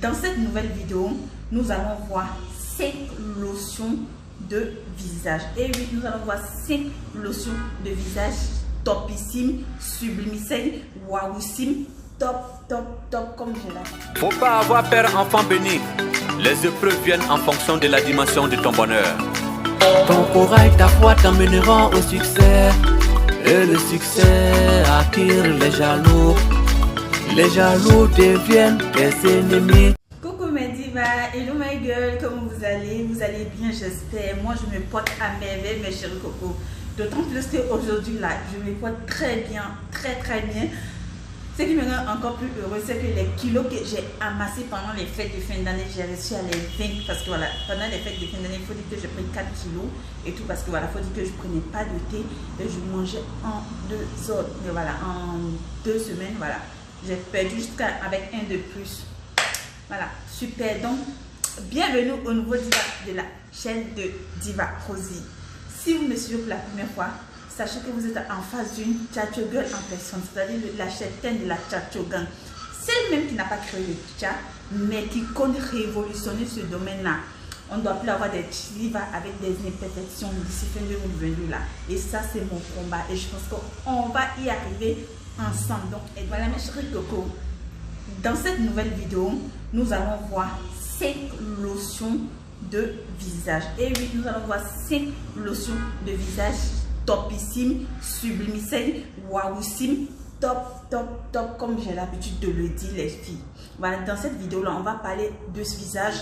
Dans cette nouvelle vidéo, nous allons voir 5 lotions de visage. Et oui, nous allons voir 5 lotions de visage topissime, sublimissime, wowissime, top comme je l'ai. Faut pas avoir peur, enfant béni. Les épreuves viennent en fonction de la dimension de ton bonheur. Ton courage, ta foi t'emmèneront au succès. Et le succès attire les jaloux. Les jaloux deviennent tes ennemis. Coucou mes divas, hello my girl, comment vous allez? Vous allez bien, j'espère. Moi je me porte à merveille mes chéris coco. D'autant plus qu'aujourd'hui là, je me porte très bien, très bien. Ce qui me rend encore plus heureux, c'est que les kilos que j'ai amassés pendant les fêtes de fin d'année, j'ai réussi à les vaincre. Parce que voilà, pendant les fêtes de fin d'année, il faut dire que j'ai pris 4 kilos et tout. Parce que voilà, il faut dire que je ne prenais pas de thé et je mangeais en 2 autres. Mais voilà, en 2 semaines, voilà, j'ai perdu jusqu'à avec un de plus. Voilà, super. Donc, bienvenue au nouveau Diva de la chaîne de Diva Rosie. Si vous me suivez pour la première fois, sachez que vous êtes en face d'une Tchatcho girl en personne, c'est-à-dire la cheftaine de la Tchatcho gang. Celle même qui n'a pas créé le tcha, mais qui compte révolutionner ce domaine-là. On ne doit plus avoir des divas avec des imperfections d'ici fin 2022 là. Et ça, c'est mon combat. Et je pense qu'on va y arriver ensemble. Donc, et voilà mes chéris coco. Dans cette nouvelle vidéo, nous allons voir 5 lotions de visage. Et oui, nous allons voir 5 lotions de visage topissime, sublimissime, wowissime, top comme j'ai l'habitude de le dire les filles. Voilà, dans cette vidéo là on va parler de ce visage,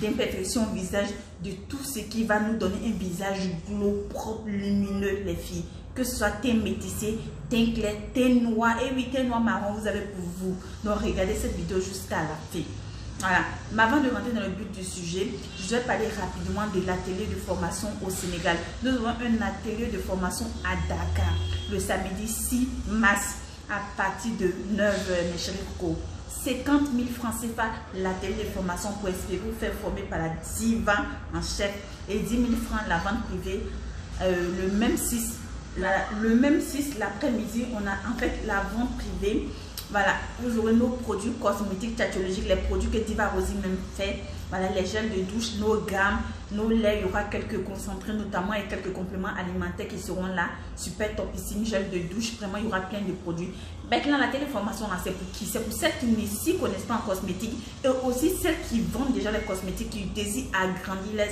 d'imperfection au visage, de tout ce qui va nous donner un visage glow, propre, lumineux les filles. Que ce soit teint métissé, teint clair, teint noir, et oui teint noir marron vous avez pour vous. Donc regardez cette vidéo jusqu'à la fin. Voilà, mais avant de rentrer dans le but du sujet, je vais parler rapidement de l'atelier de formation au Sénégal. Nous avons un atelier de formation à Dakar le samedi 6 mars à partir de 9h, mes chéris coco. 50 000 francs CFA l'atelier de formation pour espérer vous faire former par la diva en chef et 10 000 francs la vente privée. Le même 6 l'après-midi, on a en fait la vente privée. Voilà, vous aurez nos produits cosmétiques, tchatchologiques, les produits que Diva Rosie même fait. Voilà, les gels de douche, nos gammes, nos laits. Il y aura quelques concentrés notamment et quelques compléments alimentaires qui seront là. Super topissime, gel de douche. Vraiment, il y aura plein de produits. Maintenant, la téléformation, c'est pour qui? C'est pour celles qui ne s'y connaissent pas en cosmétique et aussi celles qui vendent déjà les cosmétiques, qui désirent agrandir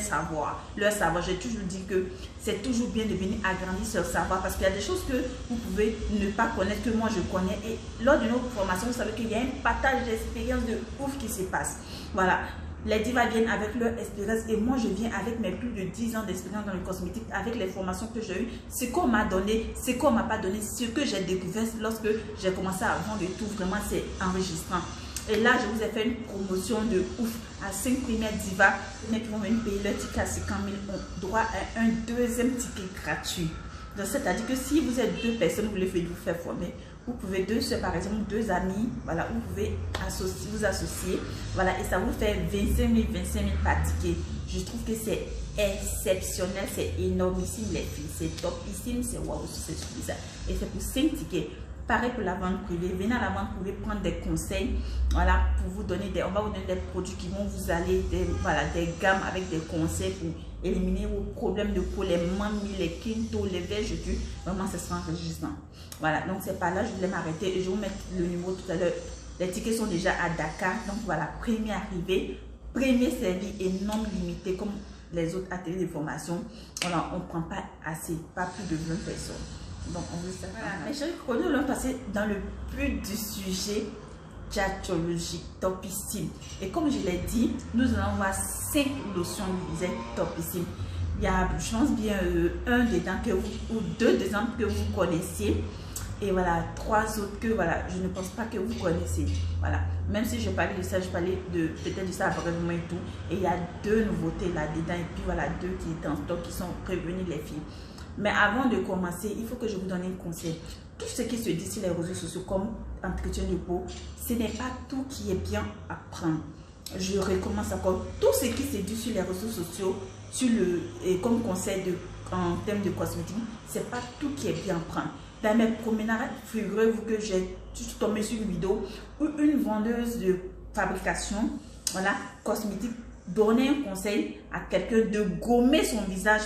leur savoir. J'ai toujours dit que c'est toujours bien de venir agrandir leur savoir parce qu'il y a des choses que vous pouvez ne pas connaître, que moi je connais. Et lors de nos formations, vous savez qu'il y a un partage d'expérience de ouf qui se passe. Voilà. Les divas viennent avec leur expérience et moi je viens avec mes plus de 10 ans d'expérience dans le cosmétique, avec les formations que j'ai eues, ce qu'on m'a donné, ce qu'on m'a pas donné, ce que j'ai découvert lorsque j'ai commencé à vendre et tout, vraiment c'est enregistrant. Et là je vous ai fait une promotion de ouf à 5 premières divas qui vont venir payer leur ticket à 50 000, on droit à un deuxième ticket gratuit. Donc c'est-à-dire que si vous êtes 2 personnes, vous voulez vous faire former, vous pouvez 2 soeurs, par exemple, 2 amis, voilà, vous pouvez vous associer, voilà, et ça vous fait 25 000 par ticket. Je trouve que c'est exceptionnel, c'est énormissime les filles, c'est topissime, c'est waouh, c'est ça. Et c'est pour 5 tickets. Pareil pour la vente privée, venez à la vente privée prendre des conseils, voilà, pour vous donner on va vous donner des produits qui vont vous aller, des gammes avec des conseils pour éliminer vos problèmes de peau, les mamies, les quintos, les vergetures, vraiment ce sera enregistrant. Voilà, donc c'est pas là, je voulais m'arrêter et je vais vous mettre le numéro tout à l'heure. Les tickets sont déjà à Dakar, donc voilà, premier arrivé, premier servi et non limité comme les autres ateliers de formation. Voilà, on ne prend pas assez, pas plus de 20 personnes. Donc on veut ça. Voilà, mes chéris, nous allons passer dans le but du sujet tchatchologique, topissime. Et comme je l'ai dit, nous allons voir 5 lotions de visage topissime. Il y a, je pense bien, un dedans que vous, ou 2 dedans que vous connaissiez. Et voilà, 3 autres que voilà, je ne pense pas que vous connaissez. Voilà, même si je parlais de ça, je parlais de peut-être de ça après moi et tout. Et il y a 2 nouveautés là-dedans. Et puis voilà, 2 qui étaient en stock, qui sont prévenus les filles. Mais avant de commencer, il faut que je vous donne un conseil. Tout ce qui se dit sur les réseaux sociaux comme entretien de peau, ce n'est pas tout qui est bien à prendre. Je recommence encore. Tout ce qui se dit sur les réseaux sociaux, comme conseil en termes de cosmétique, c'est pas tout qui est bien à prendre. Dans mes promenades, figurez-vous que j'ai tombé sur une vidéo où une vendeuse de fabrication voilà, cosmétique, donner un conseil à quelqu'un de gommer son visage.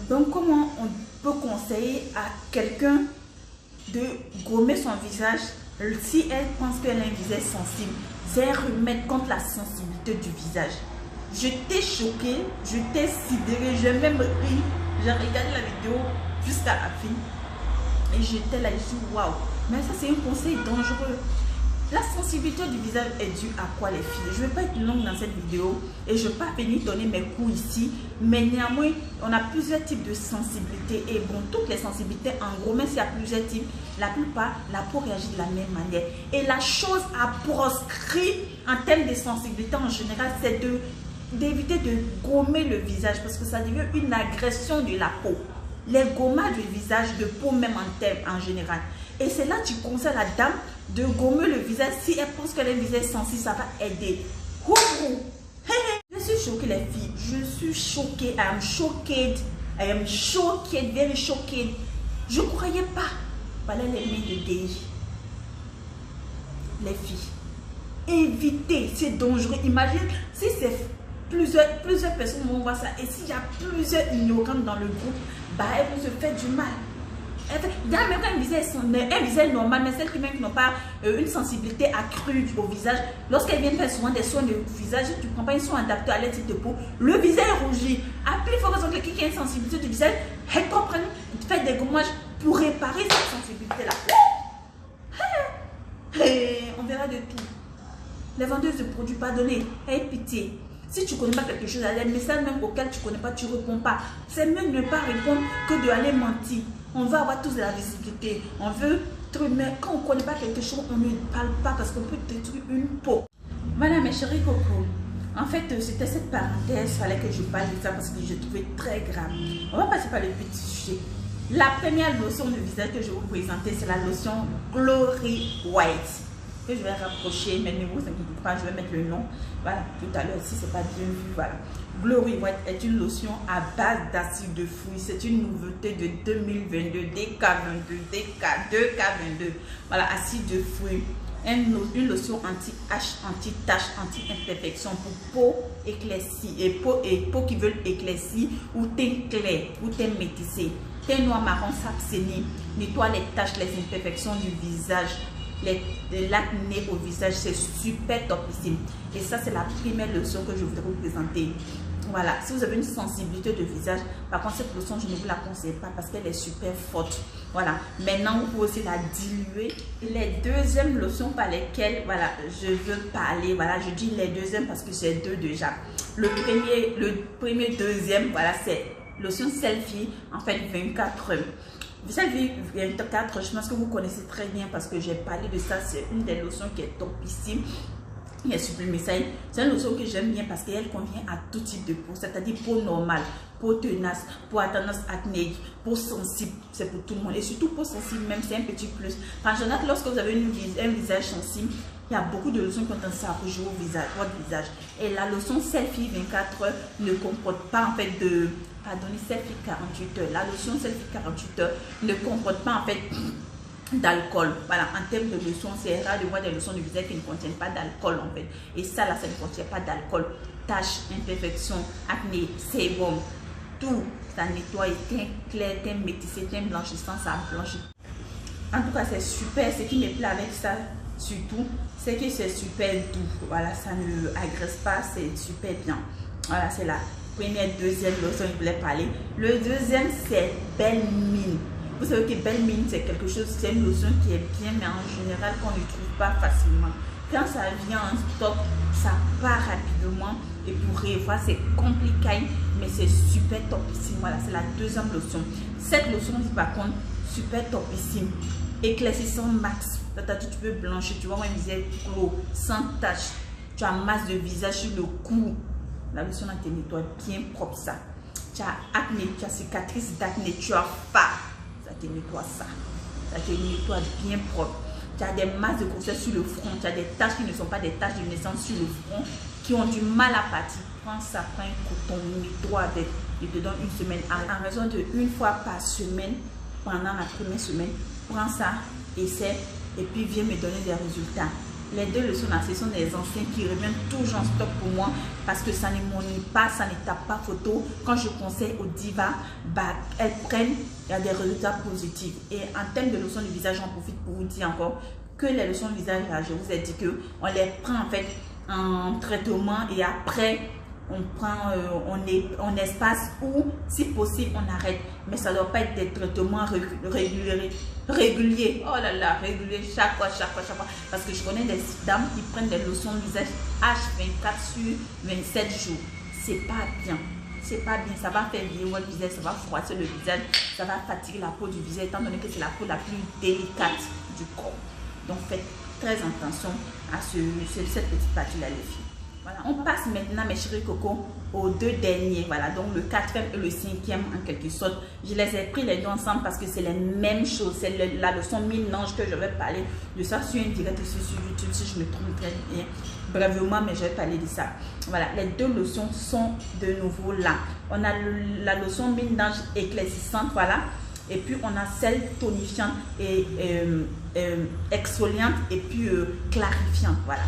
Donc, comment on peut conseiller à quelqu'un de gommer son visage si elle pense qu'elle a un visage sensible? C'est un remède contre la sensibilité du visage. Je t'ai choqué, je t'ai sidéré, j'ai même ri. J'ai regardé la vidéo jusqu'à la fin et j'étais là, je suis waouh. Mais ça, c'est un conseil dangereux. La sensibilité du visage est due à quoi, les filles? Je ne vais pas être longue dans cette vidéo et je ne vais pas venir donner mes coups ici. Mais néanmoins, on a plusieurs types de sensibilité. Et bon, toutes les sensibilités, en gros, même s'il y a plusieurs types, la plupart, la peau réagit de la même manière. Et la chose à proscrire en termes de sensibilité en général, c'est d'éviter de gommer le visage parce que ça devient une agression de la peau. Les gommages du visage, de peau même en général. Et c'est là que tu conseilles à la dame de gommer le visage. Si elle pense qu'elle a un visage sensible, ça va aider. Je suis choquée, les filles. Je suis choquée. I am shocked. I am shocked, very shocked. Je ne croyais pas. Voilà les mains de DI. Les filles. Évitez, c'est dangereux. Imagine si c'est plusieurs personnes vont voir ça. Et s'il y a plusieurs ignorants dans le groupe, bah, elles vont se faire du mal. Il y a même un visage normal, mais celles qui n'ont pas une sensibilité accrue au visage, lorsqu'elles viennent faire souvent des soins de visage, tu ne prends pas une soin adapté à leur type de peau, le visage est rougi. À plus forte raison que quelqu'un qui a une sensibilité du visage, elle doit faire des gommages pour réparer cette sensibilité-là. On verra de tout. Les vendeuses de produits, pardonnez, aie pitié. Si tu ne connais pas quelque chose, les messages même auxquels tu ne connais pas, tu ne réponds pas. C'est mieux de ne pas répondre que d'aller mentir. On veut avoir tous de la visibilité. On veut, mais quand on ne connaît pas quelque chose, on ne parle pas parce qu'on peut détruire une peau. Voilà mes chéris coco. En fait, c'était cette parenthèse. Il fallait que je parle de ça parce que je trouvais très grave. On va passer par le petit sujet. La première lotion de visage que je vais vous présenter, c'est la lotion Glory White. Que je vais rapprocher, mais ne vous inquiétez pas, je vais mettre le nom. Voilà, tout à l'heure, si c'est pas bien vu, voilà. Glory White est une lotion à base d'acide de fruits. C'est une nouveauté de 2022, DK22, DK2K22. Voilà, acide de fruits. Une lotion anti-H, anti-tache, anti-imperfection pour peau éclaircie et peau qui veulent éclaircir ou teint clair ou teint métissé. Teint noir marron s'abstenir, nettoie les taches, les imperfections du visage. L'acné au visage, c'est super topissime. Et ça, c'est la première lotion que je voudrais vous présenter. Voilà, si vous avez une sensibilité de visage, par contre, cette lotion, je ne vous la conseille pas parce qu'elle est super forte. Voilà, maintenant, vous pouvez aussi la diluer. Et les deuxièmes lotions par lesquelles, voilà, je veux parler, voilà, je dis les deuxièmes parce que j'ai deux déjà. Le premier, deuxième, voilà, c'est lotion Selfie, en fait, 24 heures. Selfie 24, je pense que vous connaissez très bien parce que j'ai parlé de ça. C'est une des lotions qui est topissime. Il est supprimé ça. C'est une lotion que j'aime bien parce qu'elle convient à tout type de peau, c'est-à-dire peau normale, peau tenace, peau à tendance acnéique, peau sensible, c'est pour tout le monde. Et surtout peau sensible, même c'est un petit plus. En général, lorsque vous avez un visage sensible, il y a beaucoup de lotions qui ont tendance à rougir votre visage. Et la lotion Selfie 24 heures ne comporte pas en fait de... Pardonnez, Selfie 48 heures. La lotion Selfie 48 heures ne comporte pas en fait d'alcool. Voilà, en termes de lotion, c'est rare de voir des lotions de visage qui ne contiennent pas d'alcool en fait. Et ça là, ça ne contient pas d'alcool. Taches, imperfections, acné, sérum, tout. Ça nettoie, teint clair, teint métissé, teint blanchissant, ça blanchit. En tout cas, c'est super. Ce qui me plaît avec ça, surtout, c'est que c'est super doux. Voilà, ça ne agresse pas, c'est super bien. Voilà, c'est la première, deuxième lotion que je voulais parler. Le deuxième, c'est Belle Mine. Vous savez que Belle Mine, c'est quelque chose, c'est une lotion qui est bien, mais en général, qu'on ne trouve pas facilement. Quand ça vient en stock, ça part rapidement. Et pour revoir, c'est compliqué, mais c'est super topissime. Voilà, c'est la deuxième lotion. Cette lotion, par contre, super topissime. Éclaircissant max. C'est-à-dire tu peux blanchir, tu vois un visage clos, sans tache. Tu as masse de visage sur le cou. La lotion te nettoie bien propre ça. Tu as acné, tu as cicatrice d'acné, tu as faim. Ça te nettoie ça. Ça te nettoie bien propre. Tu as des masses de grossesse sur le front. Tu as des taches qui ne sont pas des taches de naissance sur le front, qui ont du mal à partir. Prends ça, prends un coton, nettoie avec. Je te donne une semaine. En raison de une fois par semaine, pendant la première semaine, prends ça, essaie et puis viens me donner des résultats. Les deux leçons là, ce sont des anciens qui reviennent toujours en stock pour moi parce que ça ne m'ennuie pas, ça ne tape pas photo. Quand je conseille aux divas, bah, elles prennent, il y a des résultats positifs. Et en termes de leçons de visage, j'en profite pour vous dire encore que les leçons de visage là, je vous ai dit qu'on les prend en fait en traitement et après on prend, on espace ou si possible on arrête. Mais ça ne doit pas être des traitements réguliers. Oh là là, réguliers chaque fois. Parce que je connais des dames qui prennent des lotions de visage H24 sur 27 jours. C'est pas bien. C'est pas bien. Ça va faire vieillir votre visage, ça va froisser le visage, ça va fatiguer la peau du visage, étant donné que c'est la peau la plus délicate du corps. Donc faites très attention à cette petite partie-là, les filles. Voilà, on passe maintenant, mes chéris coco, aux deux derniers. Voilà, donc le 4e et le 5e en quelque sorte. Je les ai pris les deux ensemble parce que c'est les mêmes choses. C'est la leçon Mine-Ange que je vais parler de ça sur une direct ici sur YouTube si je me trompe très bien. Brièvement, mais je vais parler de ça. Voilà, les deux lotions sont de nouveau là. On a la lotion Mine-Ange éclaircissante, voilà. Et puis on a celle tonifiante et exfoliante et puis clarifiante, voilà.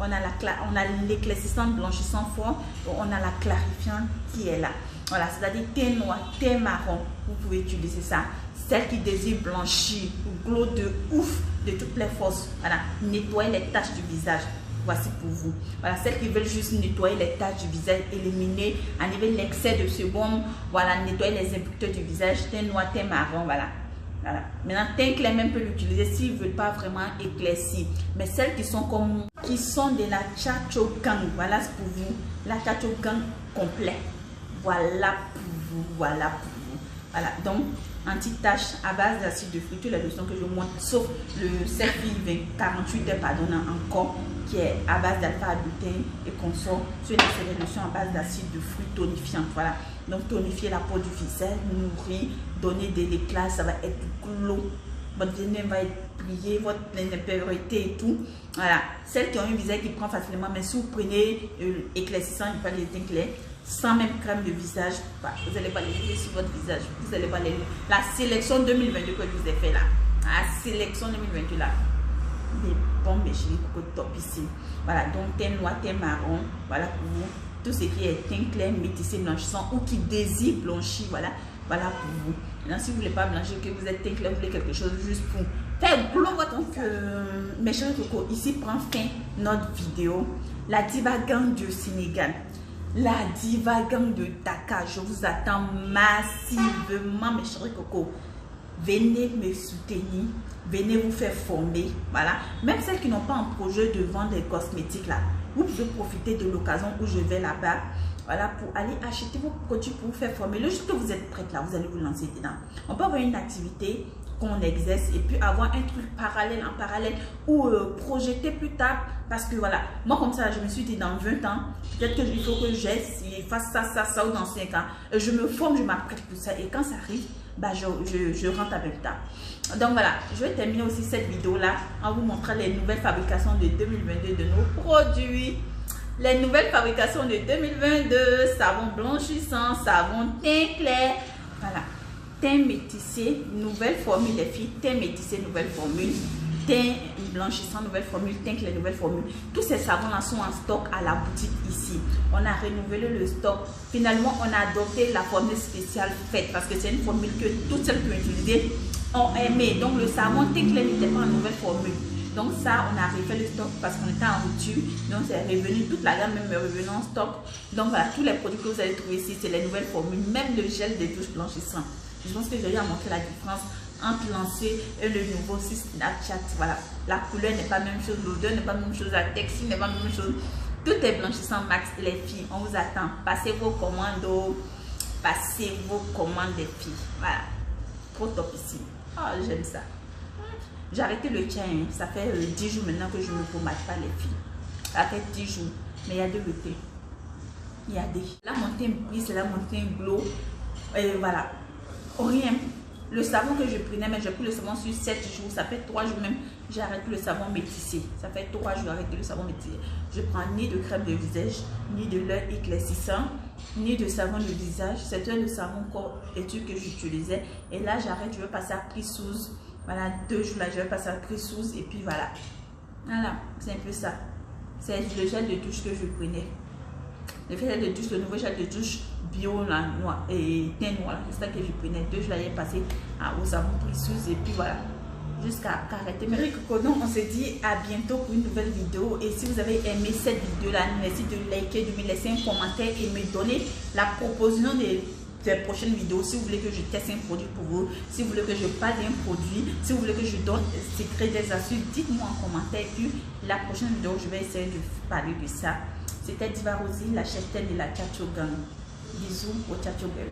On a l'éclaircissante blanchissant fort, on a la clarifiante qui est là. Voilà, c'est-à-dire thé noir, thé marron, vous pouvez utiliser ça. Celle qui désire blanchir, glow de ouf, de toutes les forces. Voilà, nettoyer les taches du visage. Voici pour vous. Voilà, celles qui veulent juste nettoyer les taches du visage, éliminer, enlever l'excès de sebum, voilà, nettoyer les impuretés du visage, thé noir, thé marron, voilà. Voilà. Maintenant, teint clair même peut l'utiliser s'ils ne veulent pas vraiment éclaircir. Mais celles qui sont comme qui sont de la Chacho Gang, voilà pour vous. La Chacho Gang complet. Voilà pour vous. Voilà pour vous. Voilà. Donc, anti-tache à base d'acide de fruits, toutes les lotions que je montre, sauf le Selfie 48 heures, pardon, encore, qui est à base d'alpha-adultère et consort. C'est des lotions à base d'acide de fruits tonifiant. Voilà. Donc, tonifier la peau du visage, nourrir, donner de l'éclat, ça va être glow. Votre visage va être plié, votre impurité et tout. Voilà. Celles qui ont un visage qui prend facilement, mais si vous prenez éclaircissant, pas les teints clairs, sans même crème de visage, bah, vous n'allez pas les laisser sur votre visage. Vous n'allez pas les. La sélection 2022 que je vous ai fait là. La sélection 2022 là. Des bombes et chéris coco top ici. Voilà. Donc, thé noir, thé marron. Voilà pour vous. Tout ce qui est teint clair, métissé, blanchissant ou qui désire blanchir, voilà, voilà pour vous. Maintenant, si vous ne voulez pas blanchir, que vous êtes teint clair, vous voulez quelque chose juste pour faire glow votre mes chéris coco, ici prend fin notre vidéo. La Diva Gang du Sénégal, la Diva Gang de Dakar, je vous attends massivement, mes chéris coco. Venez me soutenir, venez vous faire former, voilà. Même celles qui n'ont pas un projet de vendre des cosmétiques là, vous pouvez profiter de l'occasion où je vais là-bas, voilà, pour aller acheter vos produits pour vous faire former. Le jour que vous êtes prête là, vous allez vous lancer dedans. On peut avoir une activité qu'on exerce et puis avoir un truc parallèle en parallèle ou projeter plus tard parce que voilà, moi comme ça je me suis dit dans 20 ans, peut-être que il faut que je fasse ça ou dans 5 ans. Je me forme, je m'apprête pour ça et quand ça arrive, bah, je rentre avec ça. Donc voilà, je vais terminer aussi cette vidéo là en vous montrant les nouvelles fabrications de 2022 de nos produits. Les nouvelles fabrications de 2022, savon blanchissant, savon teint clair, voilà, teint métissé, nouvelle formule les filles, teint métissé, nouvelle formule, teint blanchissant, nouvelle formule, teint clair, nouvelle formule. Tous ces savons là sont en stock à la boutique ici. On a renouvelé le stock. Finalement, on a adopté la formule spéciale faite parce que c'est une formule que toutes celles qui ont utilisé ont aimé. Donc le savon teint clair n'était pas en nouvelle formule. Donc ça, on a refait le stock parce qu'on était en rupture. Donc c'est revenu, toute la gamme même est revenue en stock. Donc voilà, tous les produits que vous allez trouver ici, c'est les nouvelles formules. Même le gel de douche blanchissant. Je pense que j'ai eu à montrer la différence entre l'ancien et le nouveau Snapchat. Voilà, la couleur n'est pas la même chose, l'odeur n'est pas la même chose, la texture n'est pas la même chose. Tout est blanchissant max. Et les filles, on vous attend. Passez vos commandes. Passez vos commandes des filles. Voilà, trop top ici. Oh, j'aime ça. J'ai arrêté le tien, hein. Ça fait 10 jours maintenant que je ne me pommade pas les filles. Ça fait 10 jours, mais il y a de beauté. Il y a des. La montée brille, c'est la montée glow. Et voilà. Rien. Le savon que je prenais, mais j'ai pris le savon sur 7 jours. Ça fait 3 jours même. J'ai arrêté le savon métissé. Ça fait 3 jours arrêté le savon métissé. Je prends ni de crème de visage, ni de l'huile éclaircissant, ni de savon de visage. C'était le savon corps étude que j'utilisais. Et là, j'arrête. Je vais passer à Prisouze. Voilà, 2 jours là, je vais passer à Prisouze. Et puis voilà. Voilà, c'est un peu ça. C'est le gel de douche que je prenais. Le gel de douche, le nouveau gel de douche bio, là, noir, et teint noir, c'est ça que je prenais. 2 jours, j'allais passer au savon précieuse et puis voilà. Jusqu'à arrêter. Mais donc on se dit à bientôt pour une nouvelle vidéo. Et si vous avez aimé cette vidéo là, merci de liker, de me laisser un commentaire et me donner la proposition des prochaines vidéos. Si vous voulez que je teste un produit pour vous, si vous voulez que je parle d'un produit, si vous voulez que je donne des secrets, des astuces, dites-moi en commentaire. Et puis la prochaine vidéo, je vais essayer de parler de ça. C'était Diva Rosie, la chef de la Chacho Gang. Bisous au Chacho Girl.